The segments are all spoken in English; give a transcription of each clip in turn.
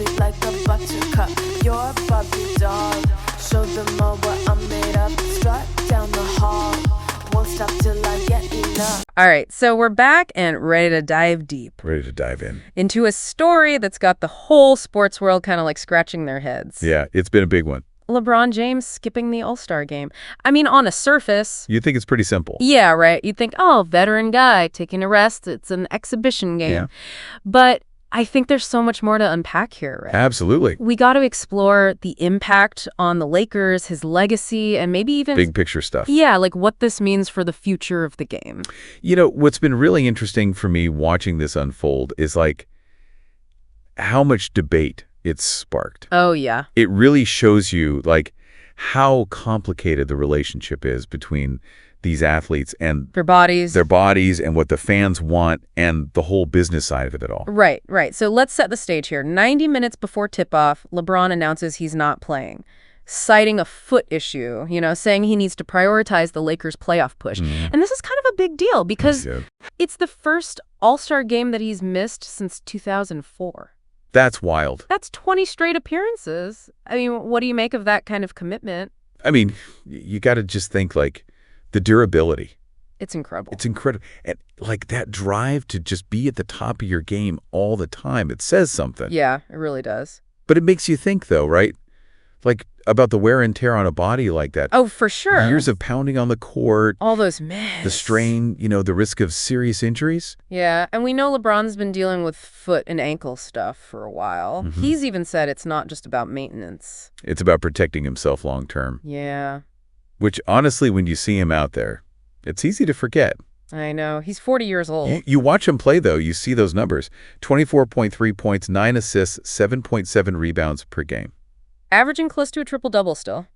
sweet like a buttercup. You're a Barbie doll. Show them all what I'm made of. Strut down the hall. Won't stop till I get enough. All right, so we're back and ready to dive deep. Ready to dive in. Into a story that's got the whole sports world kind of like scratching their heads. Yeah, it's been a big one. LeBron James skipping the All-Star game. I mean, on a surface. You think it's pretty simple. Yeah, right. You'd think, oh, veteran guy taking a rest. It's an exhibition game. Yeah. But I think there's so much more to unpack here, right? Absolutely. We got to explore the impact on the Lakers, his legacy, and maybe even Big picture stuff. Yeah, like what this means for the future of the game. You know, what's been really interesting for me watching this unfold is like how much debate it's sparked. Oh, yeah. It really shows you like how complicated the relationship is between these athletes and Their bodies. and what the fans want and the whole business side of it all. Right, right. So let's set the stage here. 90 minutes before tip-off, LeBron announces he's not playing, citing a foot issue, saying he needs to prioritize the Lakers' playoff push. And this is kind of a big deal because it's the first All-Star game that he's missed since 2004. That's wild. That's 20 straight appearances. I mean, what do you make of that kind of commitment? I mean, you got to just think like the durability. It's incredible. It's incredible. And like that drive to just be at the top of your game all the time, it says something. Yeah, it really does. But it makes you think though, right? Like about the wear and tear on a body like that. Oh, for sure. Years of pounding on the court. All those minutes. The strain, the risk of serious injuries. Yeah, and we know LeBron's been dealing with foot and ankle stuff for a while. He's even said it's not just about maintenance. It's about protecting himself long term. Yeah. Which honestly, when you see him out there, it's easy to forget. I know. He's 40 years old. You watch him play, though, you see those numbers. 24.3 points, 9 assists, 7.7 rebounds per game. Averaging close to a triple-double still.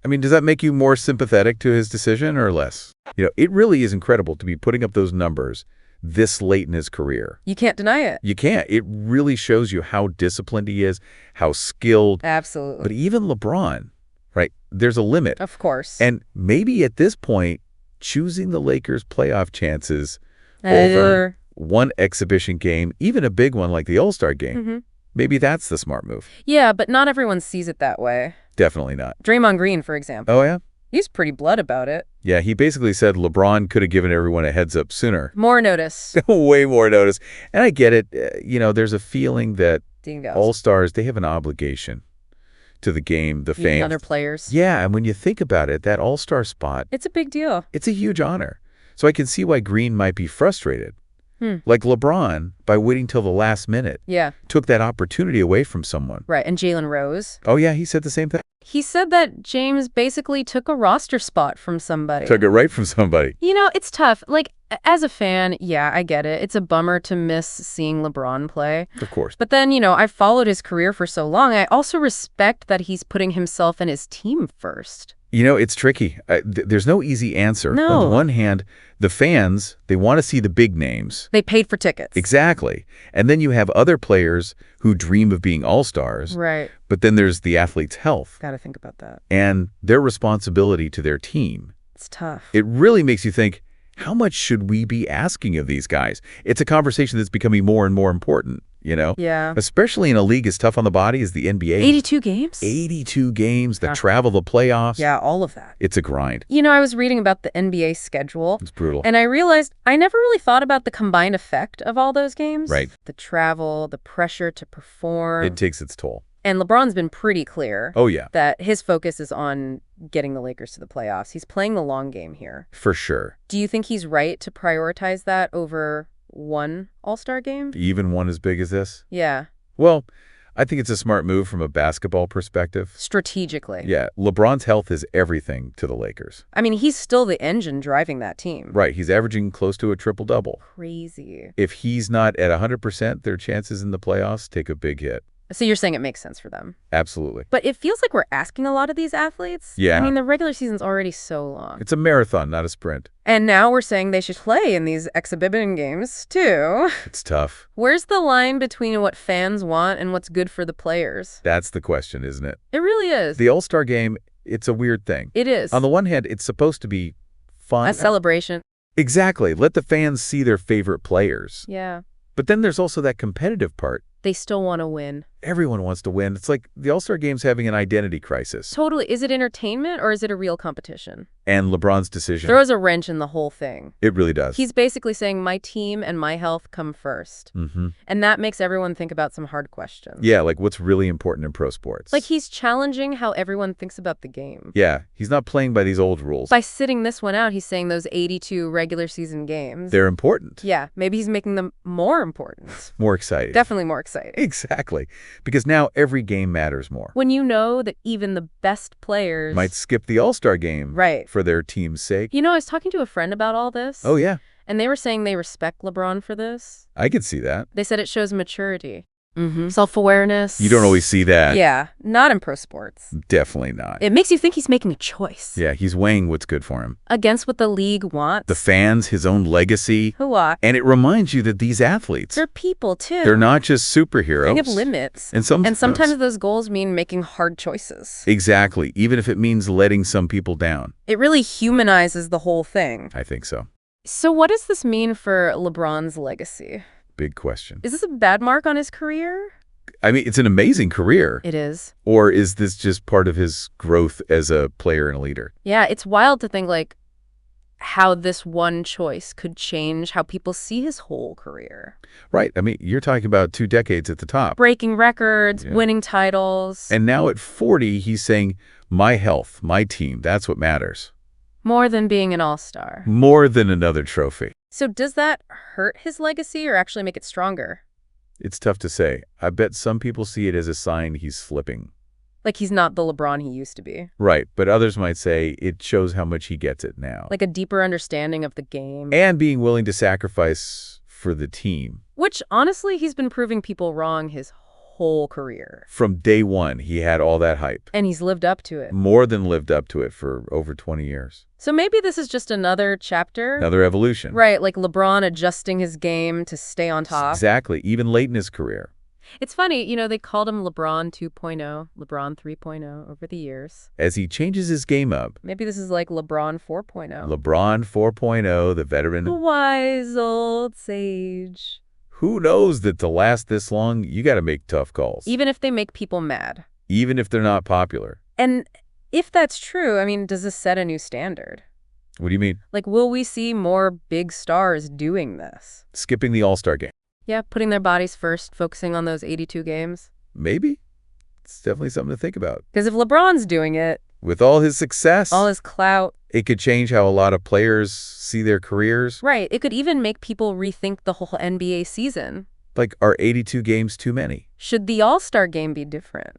I mean, does that make you more sympathetic to his decision or less? It really is incredible to be putting up those numbers this late in his career. You can't deny it. You can't. It really shows you how disciplined he is, how skilled. Absolutely. But even LeBron, right, there's a limit. Of course. And maybe at this point, choosing the Lakers' playoff chances over one exhibition game, even a big one like the All-Star game, maybe that's the smart move. Yeah, but not everyone sees it that way. Definitely not. Draymond Green, for example. Oh, yeah? He's pretty blunt about it. Yeah, he basically said LeBron could have given everyone a heads up sooner. More notice. Way more notice. And I get it. There's a feeling that Dingoes. All-Stars, they have an obligation to the game, the fans. Other players. Yeah, and when you think about it, that All-Star spot, it's a big deal. it's a huge honor. So I can see why Green might be frustrated. Like LeBron, by waiting till the last minute, took that opportunity away from someone. Right, and Jalen Rose. Oh, yeah, he said the same thing. He said that James basically took a roster spot from somebody. Took it right from somebody. It's tough. Like, as a fan, yeah, I get it. It's a bummer to miss seeing LeBron play. Of course. But then, I've followed his career for so long. I also respect that he's putting himself and his team first. It's tricky. There's no easy answer. No. On the one hand, the fans, they want to see the big names. They paid for tickets. Exactly. And then you have other players who dream of being all-stars. Right. But then there's the athlete's health. Got to think about that. And their responsibility to their team. It's tough. It really makes you think, how much should we be asking of these guys? It's a conversation that's becoming more and more important, Yeah. Especially in a league as tough on the body as the NBA. 82 games? 82 games, the travel, the playoffs. Yeah, all of that. It's a grind. I was reading about the NBA schedule. It's brutal. And I realized I never really thought about the combined effect of all those games. Right. The travel, the pressure to perform. It takes its toll. And LeBron's been pretty clear. Oh, yeah. That his focus is on getting the Lakers to the playoffs. He's playing the long game here. For sure. Do you think he's right to prioritize that over one All-Star game? Even one as big as this? Yeah. Well, I think it's a smart move from a basketball perspective. Strategically. Yeah. LeBron's health is everything to the Lakers. I mean, he's still the engine driving that team. Right. He's averaging close to a triple-double. Crazy. If he's not at 100%, their chances in the playoffs take a big hit. So you're saying it makes sense for them. Absolutely. But it feels like we're asking a lot of these athletes. Yeah. I mean, the regular season's already so long. It's a marathon, not a sprint. And now we're saying they should play in these exhibition games, too. It's tough. Where's the line between what fans want and what's good for the players? That's the question, isn't it? It really is. The All-Star game, it's a weird thing. It is. On the one hand, it's supposed to be fun. A celebration. Exactly. Let the fans see their favorite players. Yeah. But then there's also that competitive part. They still want to win. Everyone wants to win. It's like the All-Star Game's having an identity crisis. Totally. Is it entertainment or is it a real competition? And LeBron's decision. Throws a wrench in the whole thing. It really does. He's basically saying my team and my health come first. And that makes everyone think about some hard questions. Yeah, like what's really important in pro sports. Like he's challenging how everyone thinks about the game. Yeah, he's not playing by these old rules. By sitting this one out, he's saying those 82 regular season games. They're important. Yeah, maybe he's making them more important. More exciting. Definitely more exciting. Exactly. Because now every game matters more. When you know that even the best players might skip the All-Star Game right. for their team's sake. You know, I was talking to a friend about all this. Oh, yeah. And they were saying they respect LeBron for this. I could see that. They said it shows maturity. Self-awareness. You don't always see that. Yeah, not in pro sports. Definitely not. It makes you think he's making a choice. Yeah, he's weighing what's good for him. Against what the league wants. The fans, his own legacy. Hooah. And it reminds you that these athletes, they're people, too. They're not just superheroes. They have limits. And sometimes those goals mean making hard choices. Exactly, even if it means letting some people down. It really humanizes the whole thing. I think so. So what does this mean for LeBron's legacy? Big question. Is this a bad mark on his career? I mean, it's an amazing career. It is. Or is this just part of his growth as a player and a leader? Yeah, it's wild to think, like, how this one choice could change how people see his whole career. Right. I mean, you're talking about 2 decades at the top. Breaking records, winning titles. And now at 40, he's saying, my health, my team, that's what matters. More than being an all-star. More than another trophy. So does that hurt his legacy or actually make it stronger? It's tough to say. I bet some people see it as a sign he's flipping. Like he's not the LeBron he used to be. Right, but others might say it shows how much he gets it now. Like a deeper understanding of the game. And being willing to sacrifice for the team. Which, honestly, he's been proving people wrong his whole career. From day one, he had all that hype. And he's lived up to it. More than lived up to it for over 20 years. So maybe this is just another chapter. Another evolution. Right, like LeBron adjusting his game to stay on top. Exactly, even late in his career. It's funny, you know, they called him LeBron 2.0, LeBron 3.0 over the years. As he changes his game up. Maybe this is like LeBron 4.0. LeBron 4.0, the veteran. The wise old sage. Who knows that to last this long, you got to make tough calls. Even if they make people mad. Even if they're not popular. And if that's true, I mean, does this set a new standard? What do you mean? Like, will we see more big stars doing this? Skipping the All-Star game. Yeah, putting their bodies first, focusing on those 82 games. Maybe. It's definitely something to think about. Because if LeBron's doing it... With all his success... all his clout... it could change how a lot of players see their careers. Right. It could even make people rethink the whole NBA season. Like, are 82 games too many? Should the All-Star game be different?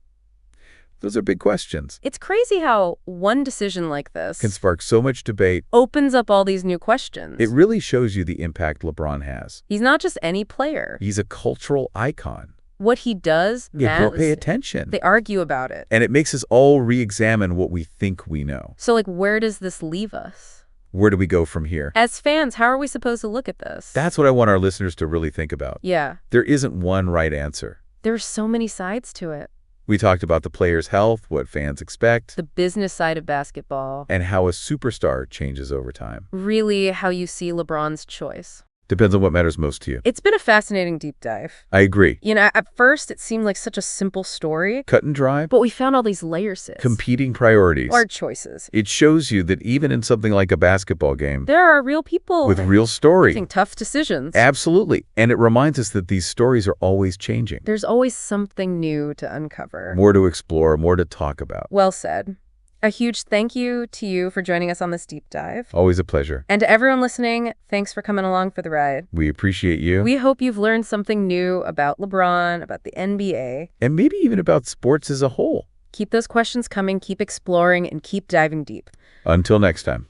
Those are big questions. It's crazy how one decision like this can spark so much debate. Opens up all these new questions. It really shows you the impact LeBron has. He's not just any player. He's a cultural icon. What he does matters. People pay attention. They argue about it. And it makes us all re-examine what we think we know. So, like, where does this leave us? Where do we go from here? As fans, how are we supposed to look at this? That's what I want our listeners to really think about. Yeah. There isn't one right answer. There are so many sides to it. We talked about the player's health, what fans expect. The business side of basketball. And how a superstar changes over time. Really, how you see LeBron's choice. Depends on what matters most to you. It's been a fascinating deep dive. I agree. You know, at first it seemed like such a simple story. Cut and dry. But we found all these layers. Competing priorities. Hard choices. It shows you that even in something like a basketball game, there are real people. With real stories. Making tough decisions. Absolutely. And it reminds us that these stories are always changing. There's always something new to uncover. More to explore, more to talk about. Well said. A huge thank you to you for joining us on this deep dive. Always a pleasure. And to everyone listening, thanks for coming along for the ride. We appreciate you. We hope you've learned something new about LeBron, about the NBA. And maybe even about sports as a whole. Keep those questions coming, keep exploring, and keep diving deep. Until next time.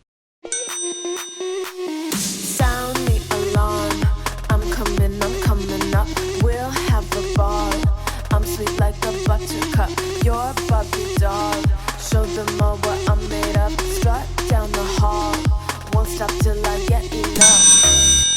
Sound the alarm. I'm coming up. We'll have a ball. I'm sweet like a buttercup. You're a Barbie doll. Show them all what I'm made of. Strut down the hall. Won't stop till I get enough.